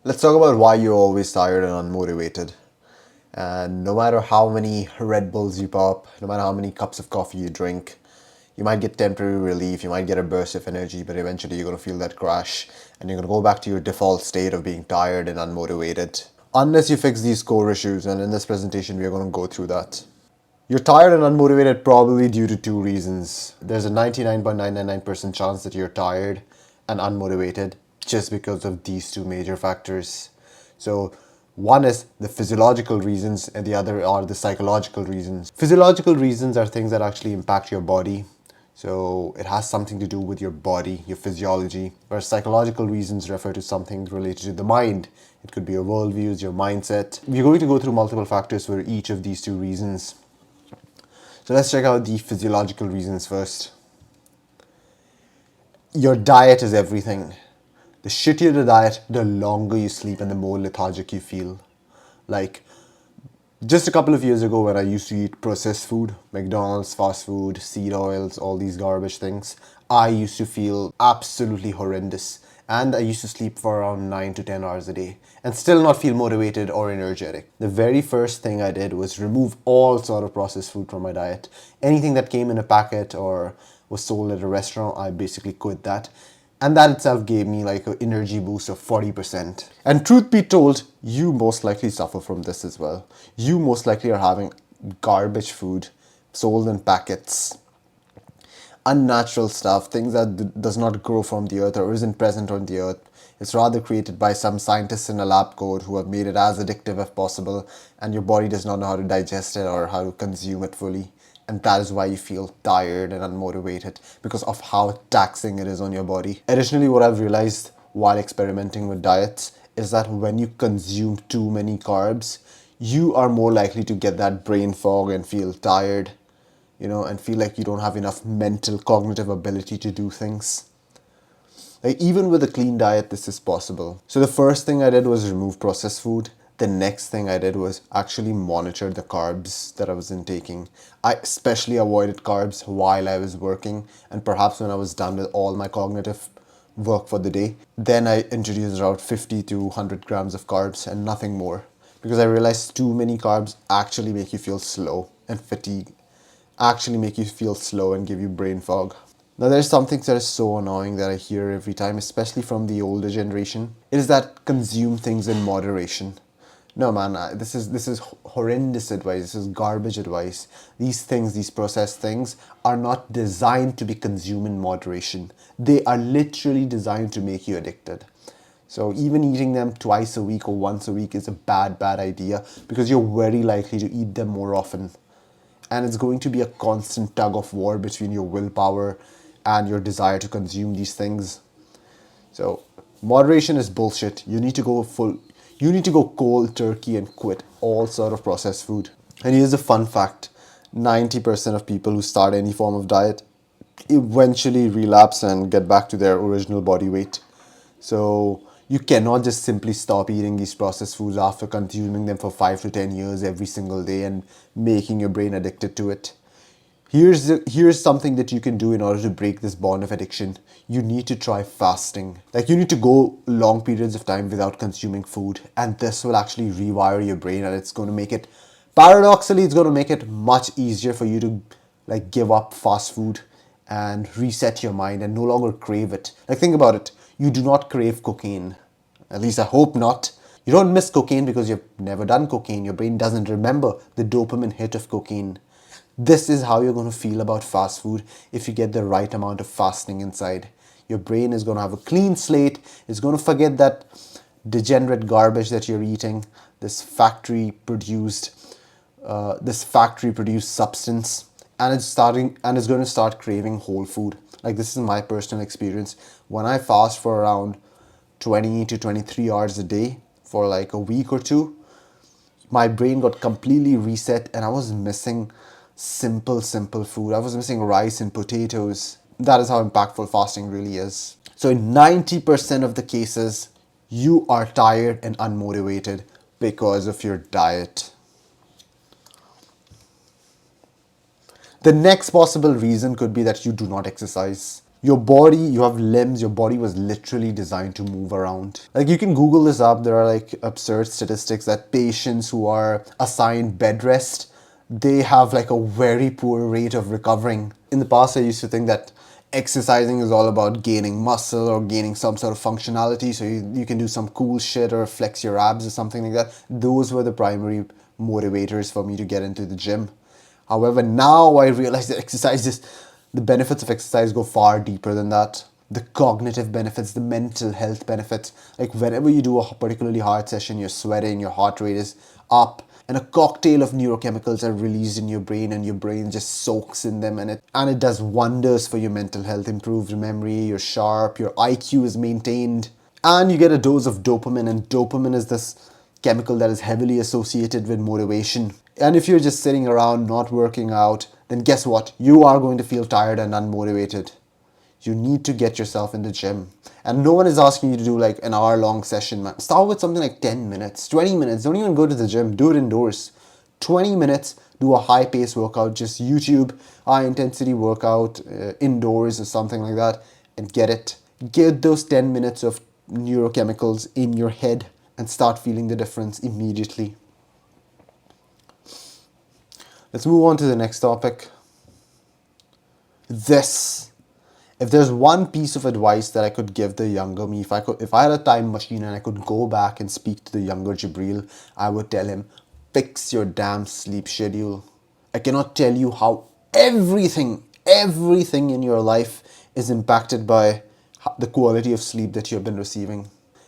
Let's talk about why you're always tired and unmotivated. And no matter how many Red Bulls you pop, no matter how many cups of coffee you drink, you might get temporary relief, you might get a burst of energy, but eventually you're going to feel that crash and you're going to go back to your default state of being tired and unmotivated. Unless you fix these core issues, and in this presentation, we are going to go through that. You're tired and unmotivated probably due to two reasons. There's a 99.999% chance that you're tired and unmotivated just because of these two major factors. So one is the physiological reasons and the other are the psychological reasons. Physiological reasons are things that actually impact your body. So it has something to do with your body, your physiology, whereas psychological reasons refer to something related to the mind. It could be your worldviews, your mindset. We're going to go through multiple factors for each of these two reasons. So let's check out the physiological reasons first. Your diet is everything. The shittier the diet, the longer you sleep and the more lethargic you feel. Like, just a couple of years ago when I used to eat processed food, McDonald's, fast food, seed oils, all these garbage things, I used to feel absolutely horrendous. And I used to sleep for around 9 to 10 hours a day and still not feel motivated or energetic. The very first thing I did was remove all sort of processed food from my diet. Anything that came in a packet or was sold at a restaurant, I basically quit that. And that itself gave me like an energy boost of 40%. And truth be told, you most likely suffer from this as well. You most likely are having garbage food sold in packets, unnatural stuff, things that does not grow from the earth or isn't present on the earth. It's rather created by some scientists in a lab coat who have made it as addictive as possible, and your body does not know how to digest it or how to consume it fully. And that is why you feel tired and unmotivated, because of how taxing it is on your body. Additionally, what I've realized while experimenting with diets is that when you consume too many carbs, you are more likely to get that brain fog and feel tired, and feel like you don't have enough mental cognitive ability to do things. Like, even with a clean diet, this is possible. So the first thing I did was remove processed food. The next thing I did was actually monitor the carbs that I was intaking. I especially avoided carbs while I was working, and perhaps when I was done with all my cognitive work for the day. Then I introduced around 50 to 100 grams of carbs and nothing more, because I realized too many carbs actually make you feel slow and fatigue, actually make you feel slow and give you brain fog. Now, there's something that is so annoying that I hear every time, especially from the older generation. It is that consume things in moderation. No, man, this is horrendous advice. This is garbage advice. These things, these processed things, are not designed to be consumed in moderation. They are literally designed to make you addicted. So even eating them twice a week or once a week is a bad idea, because you're very likely to eat them more often. And it's going to be a constant tug of war between your willpower and your desire to consume these things. So moderation is bullshit. You need to go cold turkey and quit all sort of processed food. And here's a fun fact. 90% of people who start any form of diet eventually relapse and get back to their original body weight. So you cannot just simply stop eating these processed foods after consuming them for 5 to 10 years every single day and making your brain addicted to it. Here's something that you can do in order to break this bond of addiction. You need to try fasting. Like, you need to go long periods of time without consuming food, and this will actually rewire your brain, and it's going to make it, paradoxically, it's going to make it much easier for you to like give up fast food and reset your mind and no longer crave it. Like, think about it. You do not crave cocaine. At least I hope not. You don't miss cocaine because you've never done cocaine. Your brain doesn't remember the dopamine hit of cocaine. This is how you're going to feel about fast food if you get the right amount of fasting inside. Your brain is going to have a clean slate. It's going to forget that degenerate garbage that you're eating, this factory produced substance, and it's going to start craving whole food. Like, this is my personal experience. When I fast for around 20 to 23 hours a day for like a week or two, my brain got completely reset and I was missing simple food. I was missing rice and potatoes. That is how impactful fasting really is. So in 90% of the cases, you are tired and unmotivated because of your diet. The next possible reason could be that you do not exercise. Your body, you have limbs, your body was literally designed to move around. Like, you can Google this up. There are like absurd statistics that patients who are assigned bed rest, they have like a very poor rate of recovering. In the past, I used to think that exercising is all about gaining muscle or gaining some sort of functionality, so you can do some cool shit or flex your abs or something like that. Those were the primary motivators for me to get into the gym. However, now I realize that the benefits of exercise go far deeper than that. The cognitive benefits, the mental health benefits. Like, whenever you do a particularly hard session, you're sweating, your heart rate is up, and a cocktail of neurochemicals are released in your brain, and your brain just soaks in them, and it does wonders for your mental health. Improved memory, you're sharp, your IQ is maintained, and you get a dose of dopamine, and dopamine is this chemical that is heavily associated with motivation. And if you're just sitting around not working out, then guess what? You are going to feel tired and unmotivated. You need to get yourself in the gym. And no one is asking you to do like an hour-long session, man. Start with something like 10 minutes, 20 minutes. Don't even go to the gym. Do it indoors. 20 minutes, do a high-paced workout. Just YouTube high-intensity workout indoors or something like that, and get it. Get those 10 minutes of neurochemicals in your head and start feeling the difference immediately. Let's move on to the next topic. If there's one piece of advice that I could give the younger me, if I had a time machine and I could go back and speak to the younger Jibreel, I would tell him, fix your damn sleep schedule. I cannot tell you how everything in your life is impacted by the quality of sleep that you've been receiving.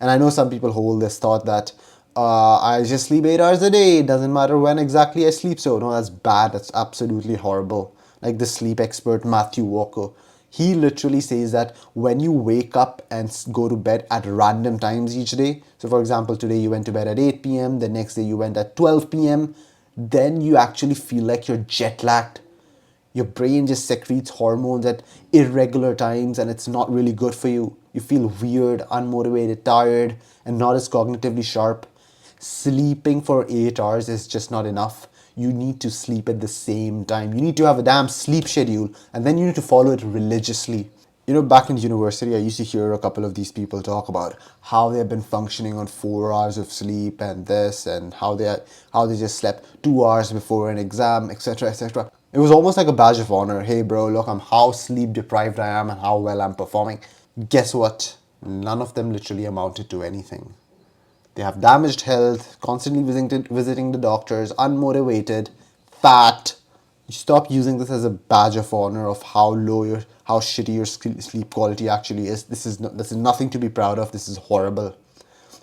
And I know some people hold this thought that I just sleep 8 hours a day. It doesn't matter when exactly I sleep. So no, that's bad. That's absolutely horrible. Like the sleep expert Matthew Walker, he literally says that when you wake up and go to bed at random times each day, so for example, today you went to bed at 8 p.m., the next day you went at 12 p.m., then you actually feel like you're jet lagged. Your brain just secretes hormones at irregular times, and it's not really good for you. You feel weird, unmotivated, tired, and not as cognitively sharp. Sleeping for 8 hours is just not enough. You need to sleep at the same time. You need to have a damn sleep schedule, and then you need to follow it religiously. You know, back in university, I used to hear a couple of these people talk about how they've been functioning on 4 hours of sleep and this, and how they just slept 2 hours before an exam, etc., etc. It was almost like a badge of honor. Hey, bro, look, I'm how sleep deprived I am and how well I'm performing. Guess what? None of them literally amounted to anything. They have damaged health, constantly visiting the doctors, unmotivated, fat. You stop using this as a badge of honor of how shitty your sleep quality actually is. This is nothing to be proud of. This is horrible.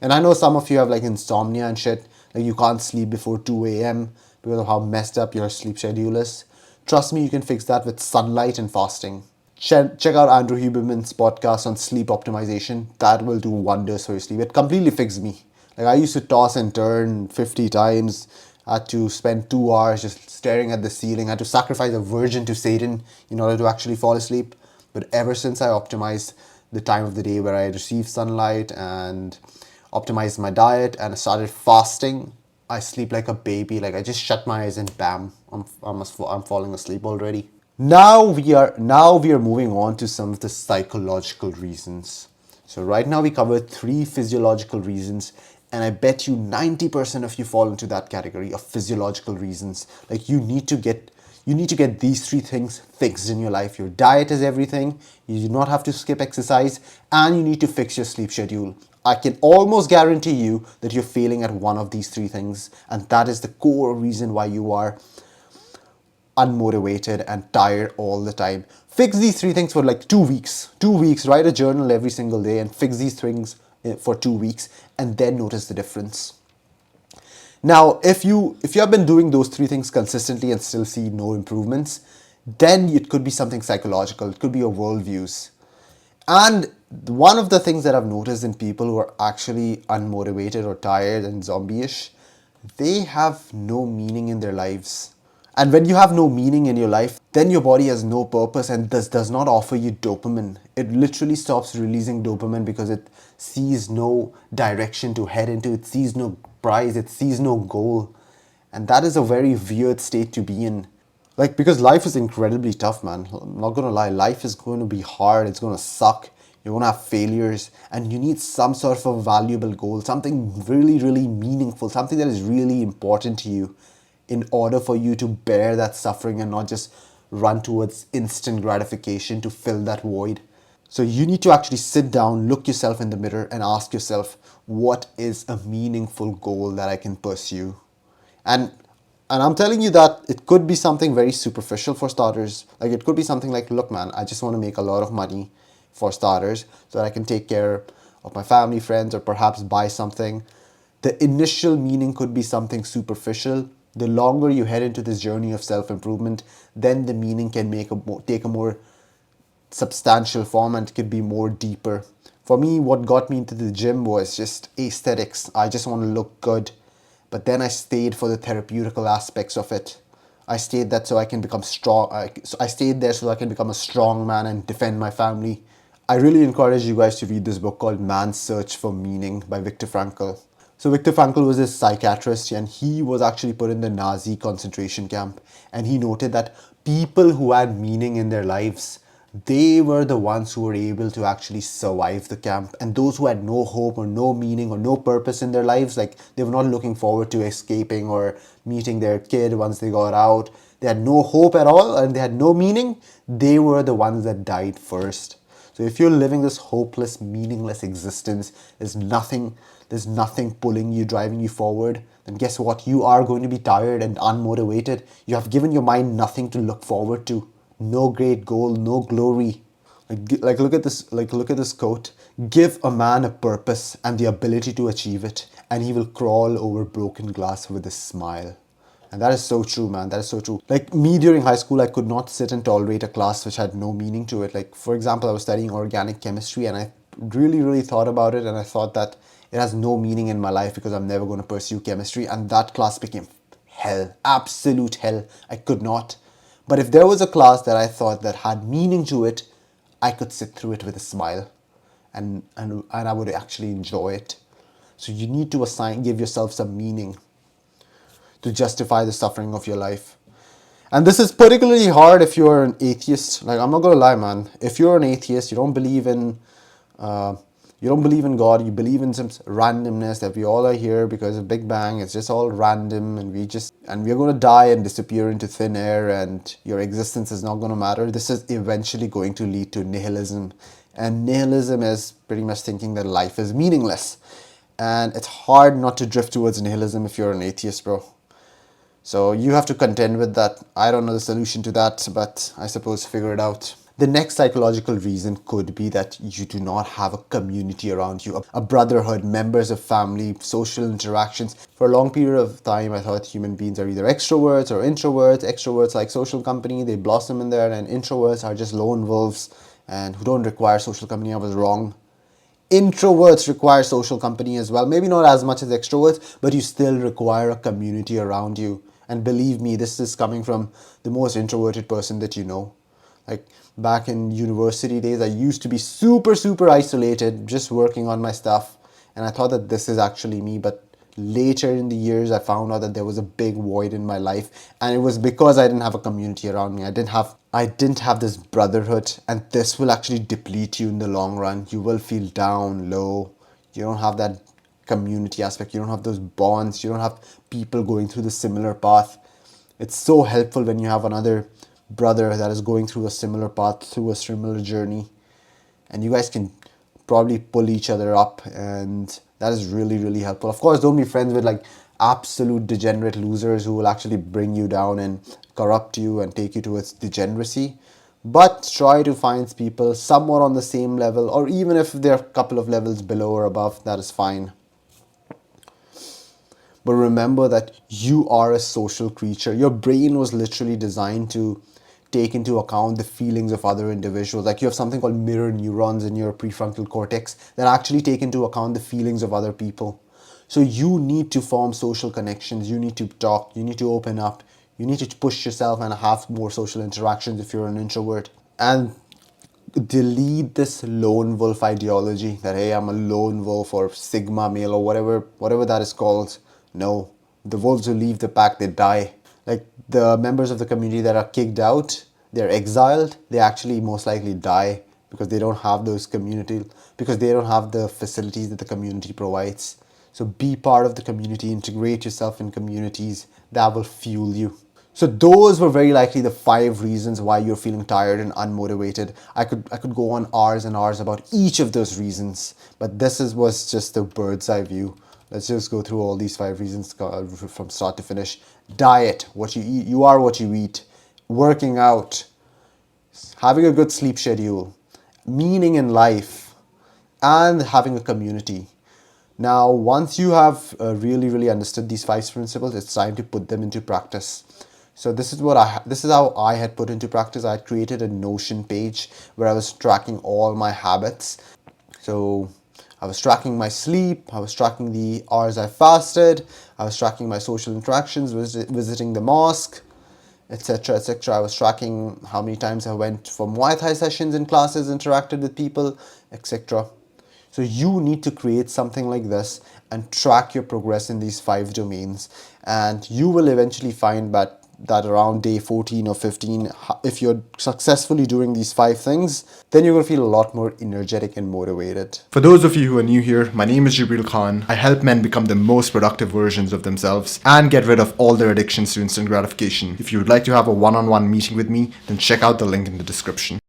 And I know some of you have like insomnia and shit. Like you can't sleep before 2 a.m. because of how messed up your sleep schedule is. Trust me, you can fix that with sunlight and fasting. Check out Andrew Huberman's podcast on sleep optimization. That will do wonders for your sleep. It completely fixed me. Like I used to toss and turn 50 times. I had to spend 2 hours just staring at the ceiling. I had to sacrifice a virgin to Satan in order to actually fall asleep. But ever since I optimized the time of the day where I receive sunlight and optimized my diet and I started fasting, I sleep like a baby. Like I just shut my eyes and bam, I'm falling asleep already. Now we are moving on to some of the psychological reasons. So right now we covered 3 physiological reasons, and I bet you 90% of you fall into that category of physiological reasons. Like you need to get these 3 things fixed in your life. Your diet is everything. You do not have to skip exercise, and you need to fix your sleep schedule. I can almost guarantee you that you're failing at one of these 3 things, and that is the core reason why you are unmotivated and tired all the time. Fix these 3 things for like 2 weeks. 2 weeks, write a journal every single day and fix these things for 2 weeks, and then notice the difference. Now, if you have been doing those 3 things consistently and still see no improvements, then it could be something psychological. It could be your worldviews. And one of the things that I've noticed in people who are actually unmotivated or tired and zombie-ish, they have no meaning in their lives. And when you have no meaning in your life, then your body has no purpose and does not offer you dopamine. It literally stops releasing dopamine because it sees no direction to head into. It sees no prize. It sees no goal. And that is a very weird state to be in. Like, because life is incredibly tough, man. I'm not gonna lie, life is going to be hard, it's gonna suck. You're gonna have failures, and you need some sort of a valuable goal, something really, really meaningful, something that is really important to you in order for you to bear that suffering and not just run towards instant gratification to fill that void. So you need to actually sit down, look yourself in the mirror, and ask yourself, what is a meaningful goal that I can pursue? And I'm telling you that it could be something very superficial for starters. Like, it could be something like, look, man, I just want to make a lot of money for starters so that I can take care of my family, friends, or perhaps buy something. The initial meaning could be something superficial. The longer you head into this journey of self-improvement, then the meaning can take a more substantial form and could be more deeper. For me, what got me into the gym was just aesthetics. I just want to look good. But then I stayed for the therapeutical aspects of it. I stayed that so I can become strong. I stayed there so I can become a strong man and defend my family. I really encourage you guys to read this book called Man's Search for Meaning by Viktor Frankl. So Viktor Frankl was a psychiatrist, and he was actually put in the Nazi concentration camp. And he noted that people who had meaning in their lives, they were the ones who were able to actually survive the camp. And those who had no hope or no meaning or no purpose in their lives, like they were not looking forward to escaping or meeting their kid once they got out, they had no hope at all and they had no meaning, they were the ones that died first. So if you're living this hopeless, meaningless existence, there's nothing pulling you, driving you forward, then guess what? You are going to be tired and unmotivated. You have given your mind nothing to look forward to. No great goal, no glory. Like look at this quote. Give a man a purpose and the ability to achieve it, and he will crawl over broken glass with a smile. And that is so true, man. That is so true. Like me during high school, I could not sit and tolerate a class which had no meaning to it. Like, for example, I was studying organic chemistry and I really, really thought about it, and I thought that it has no meaning in my life because I'm never going to pursue chemistry. And that class became hell, absolute hell. I could not. But if there was a class that I thought that had meaning to it, I could sit through it with a smile and I would actually enjoy it. So you need to give yourself some meaning to justify the suffering of your life. And this is particularly hard if you're an atheist. Like, I'm not gonna lie, man. If you're an atheist, uh, you don't believe in God. You believe in some randomness that we all are here because of Big Bang. It's just all random, and we're gonna die and disappear into thin air, and your existence is not gonna matter. This is eventually going to lead to nihilism, and nihilism is pretty much thinking that life is meaningless. And it's hard not to drift towards nihilism if you're an atheist, bro. So you have to contend with that. I don't know the solution to that, but I suppose figure it out. The next psychological reason could be that you do not have a community around you, a brotherhood, members of family, social interactions. For a long period of time, I thought human beings are either extroverts or introverts. Extroverts like social company, they blossom in there, and introverts are just lone wolves and who don't require social company. I was wrong. Introverts require social company as well. Maybe not as much as extroverts, but you still require a community around you. And believe me, this is coming from the most introverted person that you know. Like back in university days, I used to be super, super isolated, just working on my stuff. And I thought that this is actually me. But later in the years, I found out that there was a big void in my life. And it was because I didn't have a community around me. I didn't have this brotherhood. And this will actually deplete you in the long run. You will feel down, low. You don't have that community aspect. You don't have those bonds. You don't have people going through the similar path. It's so helpful when you have another brother that is going through a similar path, through a similar journey, and you guys can probably pull each other up, and that is really, really helpful. Of course, don't be friends with like absolute degenerate losers who will actually bring you down and corrupt you and take you towards degeneracy, but try to find people somewhat on the same level, or even if they're a couple of levels below or above, that is fine. But remember that you are a social creature. Your brain was literally designed to take into account the feelings of other individuals. Like, you have something called mirror neurons in your prefrontal cortex that actually take into account the feelings of other people. So you need to form social connections. You need to talk. You need to open up. You need to push yourself and have more social interactions if you're an introvert. And delete this lone wolf ideology that, hey, I'm a lone wolf or sigma male or whatever that is called. No, the wolves who leave the pack, they die. Like the members of the community that are kicked out, they're exiled, they actually most likely die because they don't have those community, because they don't have the facilities that the community provides. So be part of the community, integrate yourself in communities that will fuel you. So those were very likely the 5 reasons why you're feeling tired and unmotivated. I could go on hours and hours about each of those reasons, but was just the bird's eye view. Let's just go through all these 5 reasons from start to finish. Diet, what you eat, you are what you eat. Working out, having a good sleep schedule, meaning in life, and having a community. Now, once you have really understood these 5 principles, it's time to put them into practice. So this is how I had put into practice. I had created a Notion page where I was tracking all my habits. So I was tracking my sleep, I was tracking the hours I fasted, I was tracking my social interactions, visiting the mosque, etc., etc. I was tracking how many times I went for Muay Thai sessions in classes, interacted with people, etc. So you need to create something like this and track your progress in these 5 domains, and you will eventually find that around day 14 or 15, if you're successfully doing these 5 things, then you're going to feel a lot more energetic and motivated. For those of you who are new here, my name is Jibreal Khan. I help men become the most productive versions of themselves and get rid of all their addictions to instant gratification. If you would like to have a one-on-one meeting with me, then check out the link in the description.